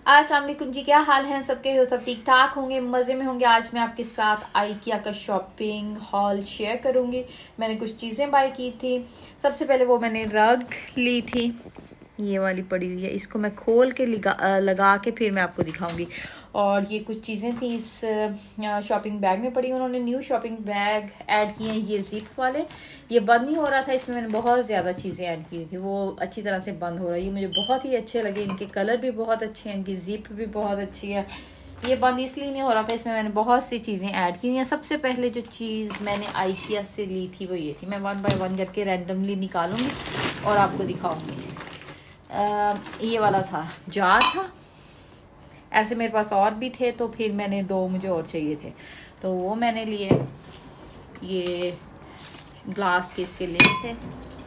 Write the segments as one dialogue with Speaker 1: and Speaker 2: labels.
Speaker 1: अस्सलाम वालेकुम जी, क्या हाल है सबके? हो सब ठीक ठाक होंगे, मज़े में होंगे। आज मैं आपके साथ आइकिया का शॉपिंग हॉल शेयर करूंगी। मैंने कुछ चीज़ें बाय की थी। सबसे पहले वो मैंने रग ली थी, ये वाली पड़ी हुई है। इसको मैं खोल के लगा के फिर मैं आपको दिखाऊंगी। और ये कुछ चीज़ें थी इस शॉपिंग बैग में पड़ी। उन्होंने न्यू शॉपिंग बैग ऐड किए हैं, ये जिप वाले। ये बंद नहीं हो रहा था, इसमें मैंने बहुत ज़्यादा चीज़ें ऐड की थी, वो अच्छी तरह से बंद हो रही है। मुझे बहुत ही अच्छे लगे, इनके कलर भी बहुत अच्छे हैं, इनकी जिप भी बहुत अच्छी है। ये बंद इसलिए नहीं हो रहा था, इसमें मैंने बहुत सी चीज़ें ऐड की हैं। सबसे पहले जो चीज़ मैंने आइकिया से ली थी वो ये थी। मैं 1 बाय 1 करके रैंडमली निकालूंगी और आपको दिखाऊंगी। ये वाला था, जार था। ऐसे मेरे पास और भी थे, तो फिर मैंने 2 मुझे और चाहिए थे, तो वो मैंने लिए। ये ग्लास के इसके लिड थे,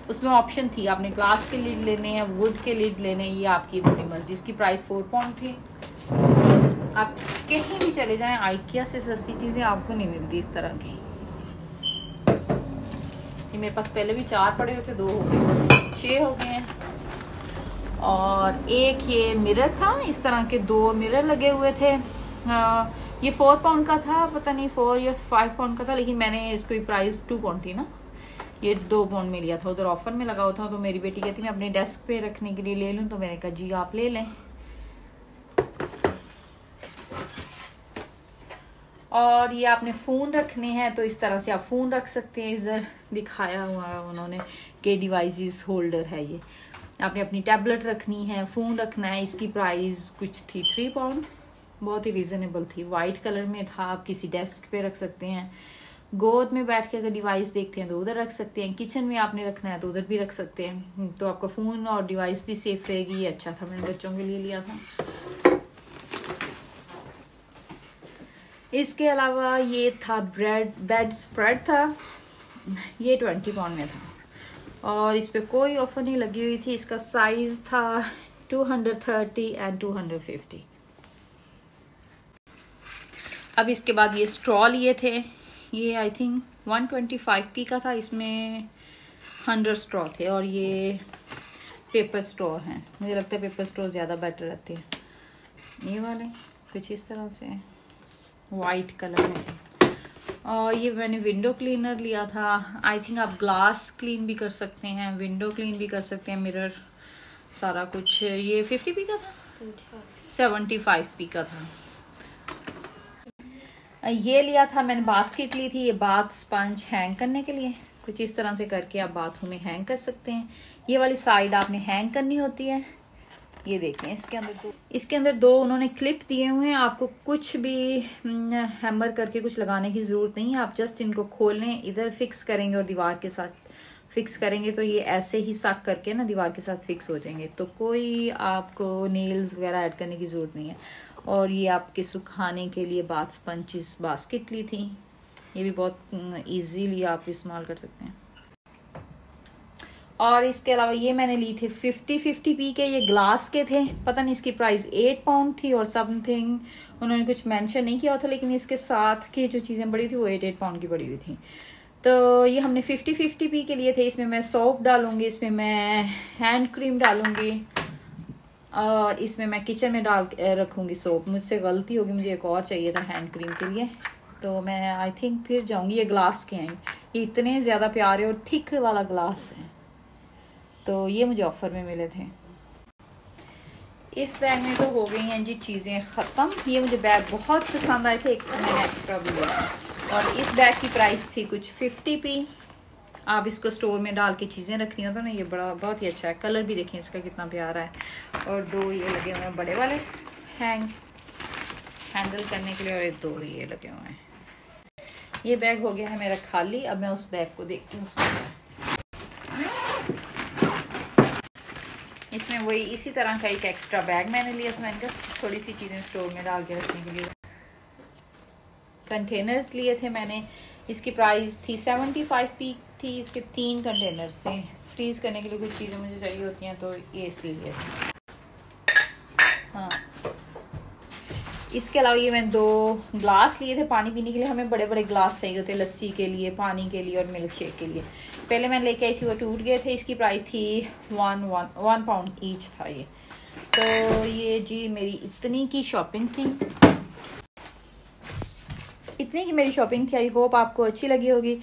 Speaker 1: उसमें ऑप्शन थी आपने ग्लास के लिड लेने हैं, वुड के लिड लेने हैं, ये आपकी बड़ी मर्जी। इसकी प्राइस 4 पाउंड थी। आप कहीं भी चले जाएं, आइकिया से सस्ती चीज़ें आपको नहीं मिलती इस तरह की। ये मेरे पास पहले भी 4 पड़े हुए थे, 2 हो गए, 6 हो गए हैं। और एक ये मिरर था, इस तरह के 2 मिरर लगे हुए थे। ये 4 पाउंड का था, पता नहीं 4 या 5 पाउंड का था, लेकिन मैंने इसकी प्राइस 2 पाउंड थी ना, ये 2 पाउंड में लिया था। उधर ऑफर में लगा हुआ था, तो मेरी बेटी कहती मैं अपने डेस्क पे रखने के लिए ले लूँ, तो मैंने कहा जी आप ले लें। और ये आपने फ़ोन रखने हैं तो इस तरह से आप फ़ोन रख सकते हैं। इधर दिखाया हुआ है उन्होंने के डिवाइसेस होल्डर है ये। आपने अपनी टैबलेट रखनी है, फ़ोन रखना है। इसकी प्राइस कुछ थी 3 पाउंड, बहुत ही रीज़नेबल थी। वाइट कलर में था, आप किसी डेस्क पे रख सकते हैं। गोद में बैठ के अगर डिवाइस देखते हैं तो उधर रख सकते हैं। किचन में आपने रखना है तो उधर भी रख सकते हैं, तो आपका फ़ोन और डिवाइस भी सेफ रहेगी। ये अच्छा था, मैंने बच्चों के लिए लिया था। इसके अलावा ये था बेड स्प्रेड था, ये 20 पाउंड में था और इस पे कोई ऑफर नहीं लगी हुई थी। इसका साइज था 230 एंड 250। अब इसके बाद ये स्ट्रॉ लिए थे, ये आई थिंक 125p का था। इसमें 100 स्ट्रॉ थे और ये पेपर स्ट्रॉ हैं। मुझे लगता है पेपर स्ट्रॉ ज़्यादा बेटर रहते हैं। ये वाले कुछ इस तरह से वाइट कलर में थे। और ये मैंने विंडो क्लीनर लिया था। आई थिंक आप ग्लास क्लीन भी कर सकते हैं, विंडो क्लीन भी कर सकते हैं, मिरर, सारा कुछ। ये 50p का था, 75p का था। ये लिया था मैंने, बास्केट ली थी। ये बाथ स्पंज हैंग करने के लिए, कुछ इस तरह से करके आप बाथरूम में हैंग कर सकते हैं। ये वाली साइड आपने हैंग करनी होती है। ये देखें, इसके अंदर दो उन्होंने क्लिप दिए हुए हैं। आपको कुछ भी हैमर करके कुछ लगाने की जरूरत नहीं है। आप जस्ट इनको खोलें, इधर फिक्स करेंगे और दीवार के साथ फिक्स करेंगे, तो ये ऐसे ही सक करके ना दीवार के साथ फिक्स हो जाएंगे। तो कोई आपको नेल्स वगैरह ऐड करने की जरूरत नहीं है। और ये आपके सुखाने के लिए बाथ स्पंज बास्केट ली थी। ये भी बहुत इजीली आप इस्तेमाल कर सकते हैं। और इसके अलावा ये मैंने ली थी 50p के, ये ग्लास के थे। पता नहीं इसकी प्राइस 8 पाउंड थी और समथिंग, उन्होंने कुछ मेंशन नहीं किया था, लेकिन इसके साथ की जो चीज़ें पड़ी थी वो 8 पाउंड की पड़ी हुई थी। तो ये हमने 50p के लिए थे। इसमें मैं सोप डालूंगी, इसमें मैं हैंड क्रीम डालूंगी और इसमें मैं किचन में डाल रखूंगी सोप। मुझसे गलती होगी, मुझे एक और चाहिए था हैंड क्रीम के लिए, तो मैं आई थिंक फिर जाऊंगी। ये ग्लास के हैं, ये इतने ज़्यादा प्यारे और थिक वाला ग्लास है, तो ये मुझे ऑफर में मिले थे। इस बैग में तो हो गई हैं जी चीज़ें ख़त्म। ये मुझे बैग बहुत पसंद आए थे, एक मैंने एक्स्ट्रा भी लिया। और इस बैग की प्राइस थी कुछ 50p। आप इसको स्टोर में डाल के चीज़ें रखनी हो तो ना, ये बड़ा बहुत ही अच्छा है। कलर भी देखें इसका कितना प्यारा है। और 2 ये लगे हुए हैं बड़े वाले हैंडल करने के लिए, और 2 ये लगे हुए हैं। ये बैग हो गया है मेरा खाली। अब मैं उस बैग को देखती हूँ। इसमें वही इसी तरह का एक एक्स्ट्रा बैग मैंने लिया था। मैंने जस्ट थोड़ी सी चीज़ें स्टोर में डाल के रखने के लिए। कंटेनर्स लिए थे मैंने, इसकी प्राइस थी 75p थी। इसके 3 कंटेनर्स थे, फ्रीज करने के लिए कुछ चीज़ें मुझे चाहिए होती हैं, तो ये इसलिए लिए थे। हाँ, इसके अलावा ये मैंने 2 ग्लास लिए थे पानी पीने के लिए। हमें बड़े बड़े ग्लास चाहिए होते हैं लस्सी के लिए, पानी के लिए और मिल्क शेक के लिए। पहले मैंने लेके आई थी, वो टूट गए थे। इसकी प्राइस थी 1 पाउंड ईच था ये। तो ये जी मेरी इतनी की शॉपिंग थी, इतनी की मेरी शॉपिंग थी। आई होप आपको अच्छी लगी होगी।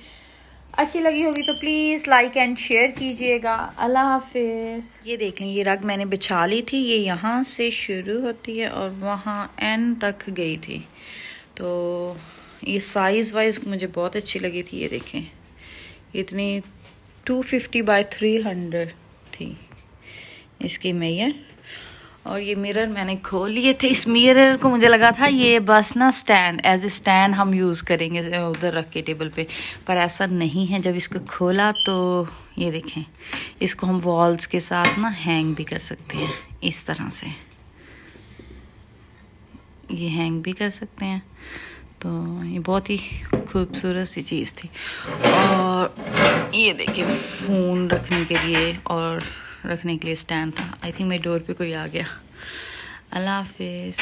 Speaker 1: अच्छी लगी होगी तो प्लीज़ लाइक एंड शेयर कीजिएगा। अल्लाह हाफिज़। ये देख लें, ये रग मैंने बिछा ली थी, ये यहाँ से शुरू होती है और वहाँ एंड तक गई थी। तो ये साइज़ वाइज मुझे बहुत अच्छी लगी थी। ये देखें, इतनी 250 बाय 300 थी इसकी मेयर। और ये मिरर मैंने खोल लिए थे। इस मिरर को मुझे लगा था ये बस ना स्टैंड, एज ए स्टैंड हम यूज़ करेंगे उधर रख के टेबल पे, पर ऐसा नहीं है। जब इसको खोला तो ये देखें, इसको हम वॉल्स के साथ ना हैंग भी कर सकते हैं इस तरह से, ये हैंग भी कर सकते हैं। तो ये बहुत ही खूबसूरत सी चीज़ थी। और ये देखिए, फ़ोन रखने के लिए और रखने के लिए स्टैंड था। आई थिंक मेरे डोर पे कोई आ गया। अल्लाह हाफिज़।